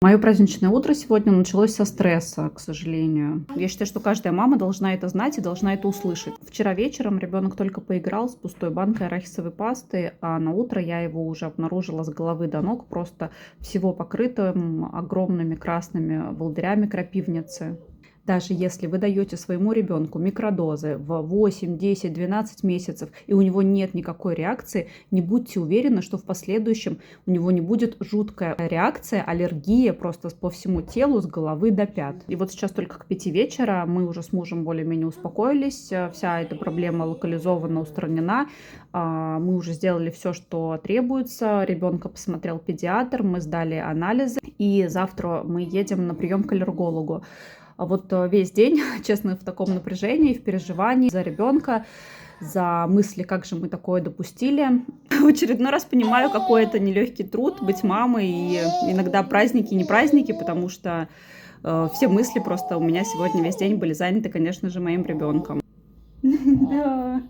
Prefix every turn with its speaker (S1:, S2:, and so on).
S1: Мое праздничное утро сегодня началось со стресса, к сожалению. Я считаю, что каждая мама должна это знать и должна это услышать. Вчера вечером ребенок только поиграл с пустой банкой арахисовой пасты, а на утро я его уже обнаружила с головы до ног, просто всего покрытым огромными красными волдырями крапивницы. Даже если вы даете своему ребенку микродозы в 8, 10, 12 месяцев, и у него нет никакой реакции, не будьте уверены, что в последующем у него не будет жуткая реакция, аллергия просто по всему телу с головы до пят. И вот сейчас только к 5 вечера мы уже с мужем более-менее успокоились, вся эта проблема локализована, устранена, мы уже сделали все, что требуется, ребенка посмотрел педиатр, мы сдали анализы, и завтра мы едем на прием к аллергологу. А вот весь день, честно, в таком напряжении, в переживании за ребенка, за мысли, как же мы такое допустили. В очередной раз понимаю, какой это нелегкий труд быть мамой, и иногда праздники, не праздники, потому что все мысли просто у меня сегодня весь день были заняты, конечно же, моим ребенком. Да.